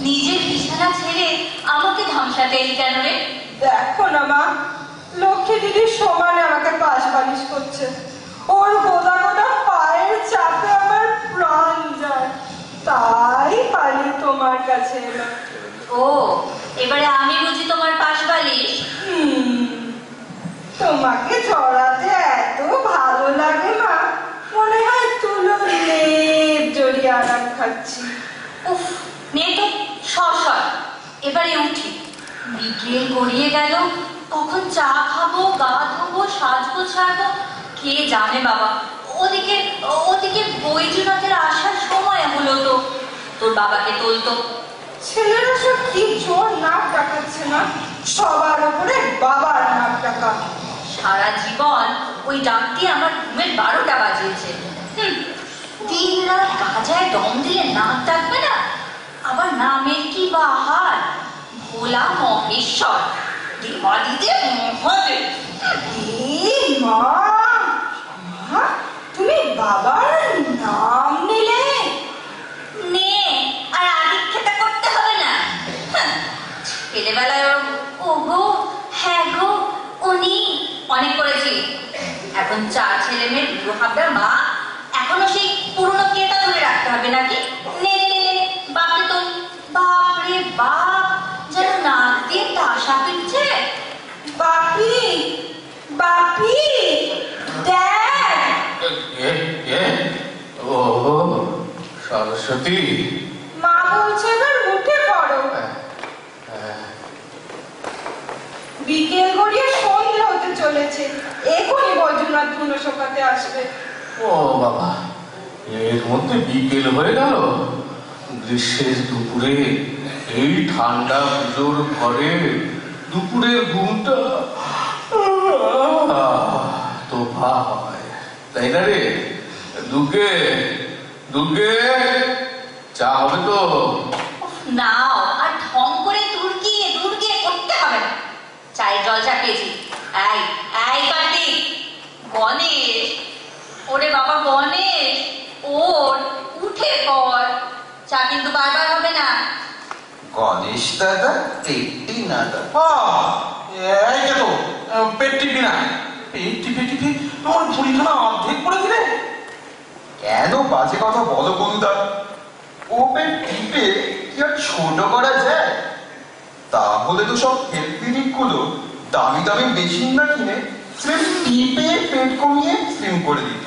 নিজের বিছানা ছেড়ে আমাকে ধামসাতে এলি কেন রে? দেখো না মা, লক্ষ্মী দিদি সমানে আমাকে পাশ বালিশ করছে। ওর গোদা গোদা পায়ের চাপে আমার প্রাণ যায়, তাই পালি তোমার কাছে এলাম। ও, এবারে আমি বুঝি তোমার পাশ বালিশ? তোমাকে জড়াতে এত ভালো লাগে মা, মনে হয় তুলো লেপ জড়িয়ে আরাম খাচ্ছি। উফ, নে তো সর। এবারে উঠি, বিকেল গড়িয়ে গেল, কখন চা খাবো, গা ধোবো, সাজবো ছাড়বো কে জানে বাবা। ওদিকে বৈদ্যনাথের আসার সময় হলো তো, তোর বাবাকে তোলতো। ছেলেরা সব কি জোর নাক ডাকাচ্ছে না, সবার উপরে বাবার নাক ডাকা। সারা জীবন ওই ডাকটি আমার ঘুমের 12টা বাজিয়েছে। দিন রাত গাঁজায় দম দিয়ে নাক ডাকবে না, আবার নামের কি বাহার, ভোলা মহেশ্বর, দেবাদিদেব মহাদেব। মা, তুমি বাবার নাম নিলে? নে, আর আদিক্ষেতা করতে হবে না। ছেলেবেলায় ও গো, হ্যাঁ গো, উনি অনেক করেছি। এখন 4 ছেলে মেয়ের বিবাহটা মা, এখনো সেই পুরনো কেটা ধরে রাখতে হবে নাকি? নে বাপরে তো, বাপরে বাপ, যেন নাক দিয়ে তাসা পিটছে। বাপি, দেখ। ও সরস্বতী, মা বলছে এবার উঠে পড়ো। বিকেল গড়িয়ে সন্ধ্যে হতে চলেছে, এখনই বৈদ্যনাথ ধুনো শোকাতে আসবে। ও বাবা, এর মধ্যে বিকেল হয়ে গেল। গ্রীষ্মের দুপুরে এই ঠান্ডা পুজোর ঘরে দুপুরের ঘুমটা তো হয়, তাই না রে? দুর্গে চা হবে তো? নাও, আর ঢং করে দুর্গিয়ে করতে হবে না। চায়ের জল চাপিয়েছি। এই কার্তিক, গণেশ, ওরে বাবা গণেশ, ওর উঠে পড়, চা কিন্তু বারবার হবে না। গণেশ দাদা পেটটি না পেটটি না পেটটি তোমার ভুড়িখানা অর্ধেক করে দিলে কেন? বাজে কথা বলো বন্ধুদা। ও পেট টিপে কি আর ছোট করা যায়? তাহলে তো সব হেলথ ক্লিনিক গুলো দামি দামি মেশিন না কিনে সির্ফ টিপে পেট কমিয়ে স্লিম করে দিত।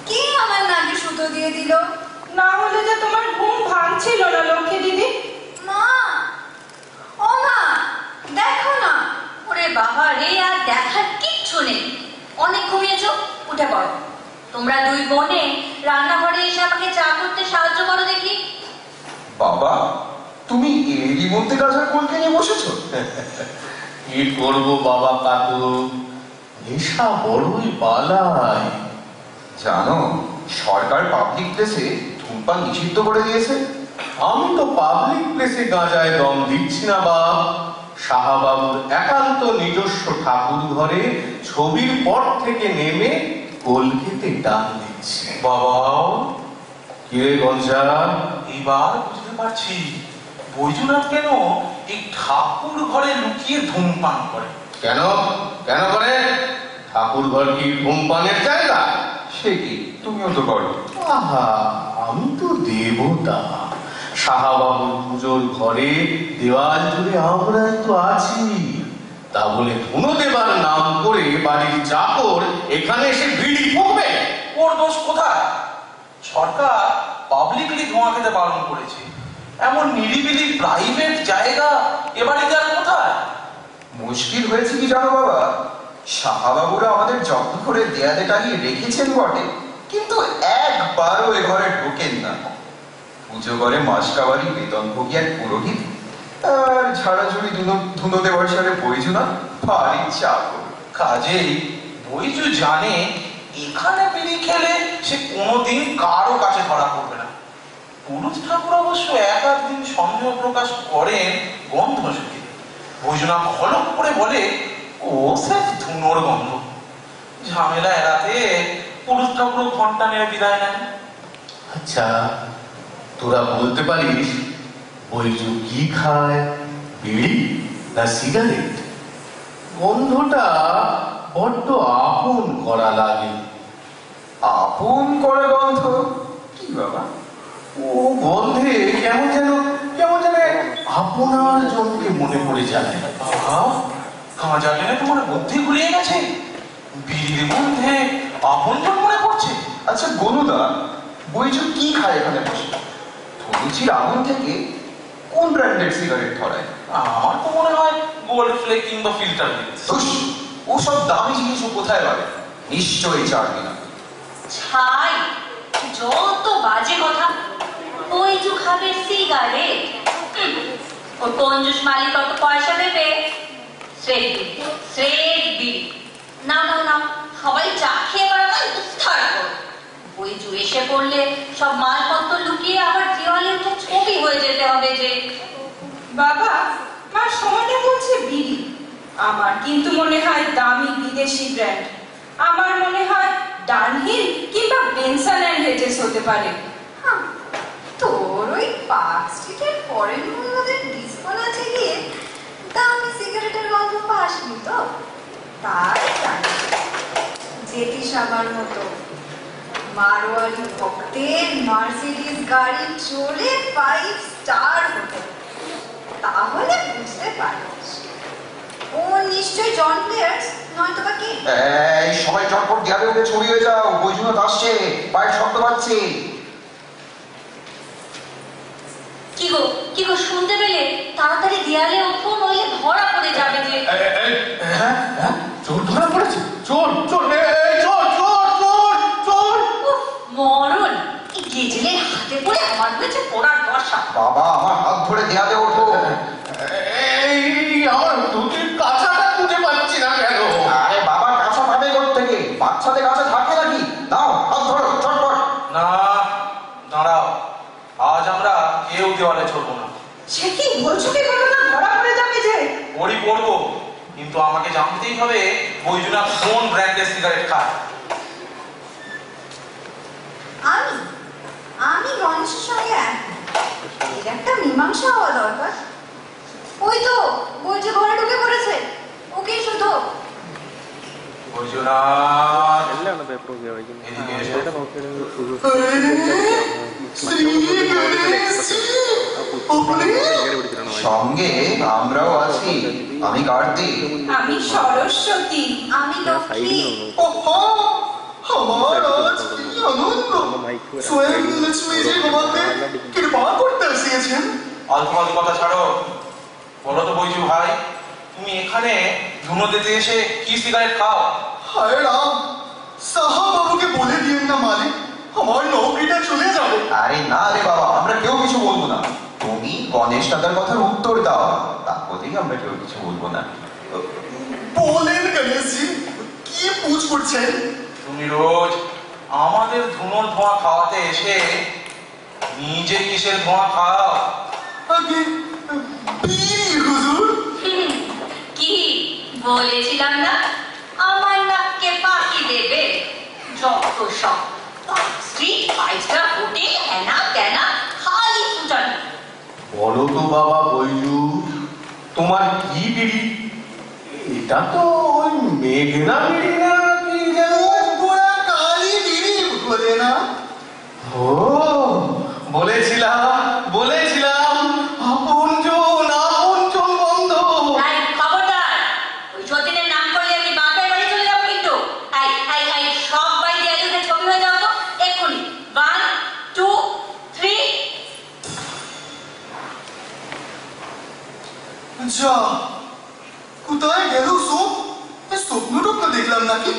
কে আমার নাকে সুতো দিয়ে দিল? না হলে যে তোমার ঘুম ভাঙছিল না লক্ষ্মী দিদি। মা, ও মা, দেখো না। ওরে বাবা রে, আর দেখার কিচ্ছু নেই। অনেক ঘুমিয়েছো, উঠে পড়ো। তোমরা 2 বোনে রান্নাঘরে এসে আমাকে চা করতে সাহায্য করো দেখি। বাবা, তুমি এরই মধ্যে গাছের কোলকে নিয়ে বসেছো? কি করবো বাবা কাকু, নেশা বড়ই বালাই। জানো, সরকার পাবলিক প্লেসে ধূমপান নিষিদ্ধ করে দিয়েছে। আমি তো পাবলিক প্লেসে গাঁজায় দম দিচ্ছি না বাপ, সাহাবাবুর একান্ত নিজস্ব ঠাকুর ঘরে ছবির পর থেকে নেমে কলকেতে টান দিচ্ছে। বাবা, কিরে গঞ্জা, এবার বুঝতে পারছি বৈদ্যনাথ কেন এই ঠাকুর ঘরে লুকিয়ে ধূমপান করে। কেন করে? ঠাকুর ঘর কি ধূমপানের জায়গা? সে কি, তুমিও তো করো। আহা, আমি তো দেবতা। সাহাবাবুর পুজোর ঘরে দেওয়াল জুড়ে আমরাই তো আছি। তা বলে ধুনো দেবার নাম করে বাড়ির চাকর এখানে এসে বিড়ি ফুঁকবে? ওর দোষ কোথায়? সরকার পাবলিকলি ধোঁয়া খেতে বারণ করেছে। এমন নিরিবিলি প্রাইভেট জায়গা এ বাড়িতে আর কোথায়? মুশকিল হয়েছে কি জানো বাবা, সাহাবাবুরা আমাদের যত্ন করে দেয়ালে টাঙিয়ে রেখেছেন বটে, কিন্তু একবারও এ ঘরে ঢোকেন না। পুজো করে মাসকাবারি বেতনভোগী এক পুরোহিত আর ঝাড়াঝুড়ি ধুনো দেওয়ার সাথে বইজু না ভারী চাকর। কাজেই বৈজু জানে এখানে বিড়ি খেলে সে কোনোদিন কারো কাছে ধরা পড়বে না। পুরুষ ঠাকুর অবশ্য এক দিন সন্দেহ প্রকাশ করেন গন্ধ শুকে। বৈজনা খলক করে বলে ও স্যার ধুনোর গন্ধ। ঝামেলা এড়াতে পুরুষ ঠাকুর ঘন্টা নিয়ে বিদায় নেন। আচ্ছা, তোরা বলতে পারিস বৈজু কি খায়, বিড়ি না সিগারেট? গন্ধটা বড্ড আপন করা লাগে। আপন করে গন্ধ? কি বাবা, ও গন্ধে কেমন যেন আপনার জনকে মনে পড়ে যায়। কাঁচা গেলে তোমার বুদ্ধি ঘুরিয়ে গেছে। বিড়ির গন্ধে আপনজন মনে পড়ছে। আচ্ছা গনুদা, বৈজু কি খায় এখানে বসে? ধনুচির আগুন থেকে কোন ব্র্যান্ডের সিগারেট ধরায়? আমার তো মনে হয় গোল্ড ফ্লেক কিংবা ফিল্টার গ্লাস। ওসব দামি জিনিস কোথায় পাবে? নিশ্চয়ই চারবি না। ছাই, যত বাজে কথা। বৈজু খাবে সিগারেট? ও কঞ্জুস মালিক কত পয়সা দেবে? শ্রেড বিড়ি। না না না, সবাই চা খেয়ে বেড়াবে উদ্ধার করো। বৈজু এসে পড়লে সব মালপত্র লুকিয়ে আবার দেওয়ালে উঠে ছবি হয়ে যেতে হবে যে। বাবা, মা সমানে বলছে বিড়ি। আমার কিন্তু মনে হয় দামি বিদেশি ব্র্যান্ড। আমার মনে হয় ডানহিল কিংবা বেনসন অ্যান্ড হেজেস হতে পারে। তোর ওই পার্ক স্ট্রিটের ফরেন মূল্যদের ডিসকাউন্ট আছে গিয়ে দামি সিগারেটের গন্ধ পাসনি তো? তাই জানি জেঠি সাবার মতো মারোয়ারি ভক্তের মার্সিডিজ গাড়ি চলে 5 স্টার হতো, তাহলে বুঝতে পারিস ও নিশ্চয়ই জন প্লেয়ার্স, নয়তো বা কি? এই সবাই চটপট দেয়ালে উঠে ছড়িয়ে যাও, বৈজুনাথ আসছে, পায়ের শব্দ পাচ্ছি। কি গো শুনতে পেলে? তাড়াতাড়ি দেয়ালে ওঠো, নইলে ধরা পড়ে যাবে যে। চোর ধরা পড়েছে? চোর চোর চোর চোর চোর চোর! মরণ! এই গেজেলের হাতে পড়ে আমার হয়েছে পড়ার দশা। বাবা, আমার হাত ধরে দেয়ালে ওঠো। এই আমার ধুতির কাঁচাটা খুঁজে পাচ্ছি না কেন? আরে বাবা, কাঁচা পাবে কোত্থেকে? বাচ্চাদের কাছে থাকে নাকি? নাও হাত ধরো চটপট। না, দাঁড়াও, আজ আমরা কেউ দেওয়ালে চড়বো না। সে কি বলছো? কি করবো না? ধরা পড়ে যাবে যে। পড়ি পড়বো, কিন্তু আমাকে জানতেই হবে বৈজুনা কোন ব্র্যান্ডের সিগারেট খায়। আমি গণেশের সঙ্গে এর একটা মীমাংসা হওয়া দরকার। ওই তো বৈজু ঘরে ঢুকে পড়েছে, ওকে শুধু বৈজুনা এদিকে এসো। সঙ্গে আমরাও আছি। আমি কার্তিক। আমি সরস্বতী। আমি লক্ষ্মী। আমার আজ কি আনন্দ! স্বয়ং লক্ষ্মীজি আমাকে কৃপা করতে এসেছেন। অল্প অল্প কথা ছাড়ো, বলো তো বৈজু ভাই, তুমি এখানে ধুনো দিতে এসে কি সিগারেট খাও? হায় রাম, সাহা বাবুকে বলে দিয়েন না মালিক, আমার নৌকরিটা চলে যাবে। আরে না রে বাবা, আমরা কেউ কিছু বলবো না। তুমি গণেশ দাদার কথার উত্তর দাও, তারপরেই আমরা কেউ কিছু বলবো না। বলেন গণেশজি, কি পুজ করছেন? তুমি রোজ আমাদের ধুনোর ধোঁয়া খাওয়াতে এসে নিজে কিসের ধোঁয়া খাও? আগে বিড়ি হুজুর। কি বলেছিলাম না, আমার নাককে পাখি দেবে। যত সব স্ট্রিট 5 স্টার হোটেল, হেনা তেনা, খালি ফুটানো। বলো তো বাবা বৈজু, তোমার কি বিড়ি? এটা তো ওই মেঘনা বিড়ি না কি যেন? গোড়া কালি বিড়ি বলে না? ও বলেছিলাম আপনজন বন্ধ। এই খবরদার, ওই যতীনের নাম করলে আমি বাপের বাড়ি চলে যাবো কিন্তু। এই সবাই দেয়ালে উঠে ছবি হয়ে যাও তো এক্ষুনি। 1 2 3। যা, কোথায় গেল সব? স্বপ্ন টপ্ন দেখলাম নাকি?